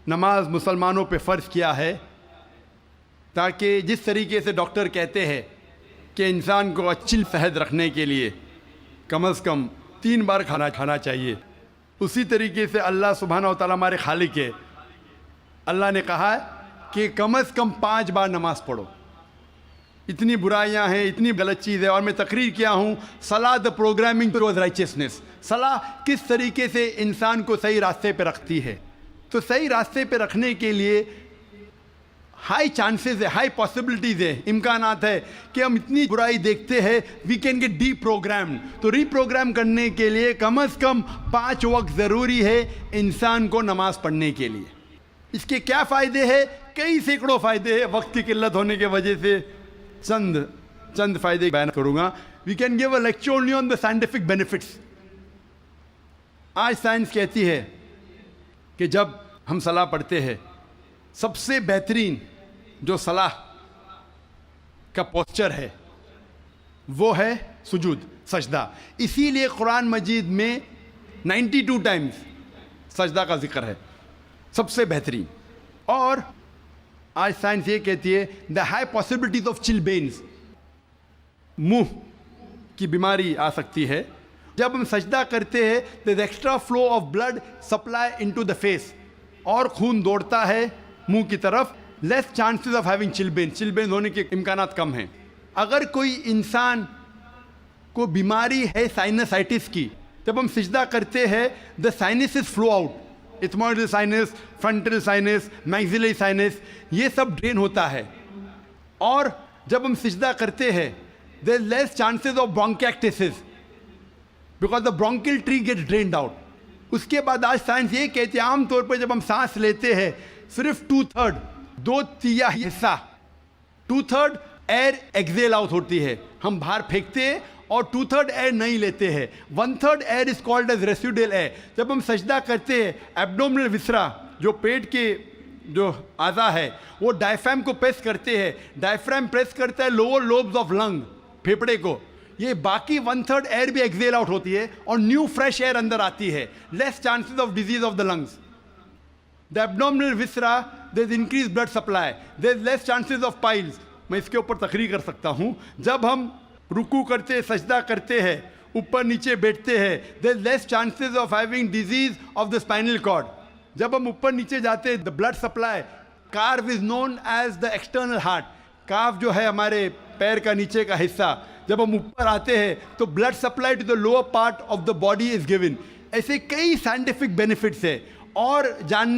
नमाज मुसलमानों पे फ़र्ज़ किया है ताकि जिस तरीके से डॉक्टर कहते हैं कि इंसान को अच्छी सेहत रखने के लिए कम से कम 3 बार खाना खाना चाहिए, उसी तरीके से अल्लाह सुब्हानहू व तआला हमारे खालिक है। अल्लाह ने कहा है कि कम से कम 5 बार नमाज़ पढ़ो। इतनी बुराइयां हैं, इतनी गलत चीज़ है। और मैं तकरीर किया हूँ सलाह द प्रोग्रामिंग टुवर्ड्स राइचियसनेस। सलाह किस तरीके से इंसान को सही रास्ते पे रखती है। तो सही रास्ते पे रखने के लिए हाई चांसेस है, हाई पॉसिबिलिटीज़ है, इम्कानात है कि हम इतनी बुराई देखते हैं, we can get the program. तो रीप्रोग्राम करने के लिए कम से कम 5 वक्त ज़रूरी है इंसान को नमाज़ पढ़ने के लिए। इसके क्या फ़ायदे हैं? कई सैकड़ों फ़ायदे हैं। वक्त की किल्लत होने की वजह से चंद फ़ायदे बयान करूँगा। We can give a lecture only on the scientific benefits. आज साइंस कहती है कि जब हम सलाह पढ़ते हैं, सबसे बेहतरीन जो सलाह का पोस्चर है वो है सुजूद, सजदा। इसीलिए कुरान मजीद में 92 टाइम्स सजदा का जिक्र है, सबसे बेहतरीन। और आज साइंस ये कहती है द हाई पॉसिबिलिटीज ऑफ चिलबेन्स, मुंह की बीमारी आ सकती है। जब हम सजदा करते हैं the extra flow of blood supply into the face, और खून दौड़ता है मुंह की तरफ। लेस चांसेस ऑफ हैविंग चिलबेन्स, चिलबेन्स होने के इम्कानात कम हैं। अगर कोई इंसान को बीमारी है साइनसाइटिस की, जब हम सजदा करते हैं the sinuses flow out, ethmoidal sinus, frontal sinus, maxillary sinus, ये सब ड्रेन होता है। और जब हम सजदा करते हैं there is less chances of bronchitis because the bronchial tree gets drained out. उसके बाद आज साइंस ये कहती है आमतौर पर जब हम सांस लेते हैं सिर्फ 2/3, 2/3 हिस्सा, 2/3 एयर एक्सेल आउट होती है, हम बाहर फेंकते हैं, और 2/3 एयर नहीं लेते हैं। 1/3 air is called as residual air. जब हम सजदा करते हैं एब्डोमिनल विसरा, जो पेट के जो आज़ा है, वो डायफ्राम को प्रेस करते हैं। डायफ्राम प्रेस करता है लोअर लोब्स ऑफ लंग, फेफड़े को। ये बाकी 1/3 एयर भी एक्सेल आउट होती है और न्यू फ्रेश एयर अंदर आती है। Less chances of disease of the lungs. The abdominal viscera there is increase blood supply, there is less chances of piles. मैं इसके ऊपर तकरीर कर सकता हूँ। जब हम रुकू करते हैं, सजदा करते हैं, ऊपर नीचे बैठते हैं, there is less chances of having disease of the spinal cord. जब हम ऊपर नीचे जाते हैं the blood supply, calf is known as the external heart. Calf जो है हमारे पैर का नीचे का हिस्सा, जब हम ऊपर आते हैं तो blood supply to the lower part of the body is given. ऐसे कई साइंटिफिक बेनिफिट्स है। और जानने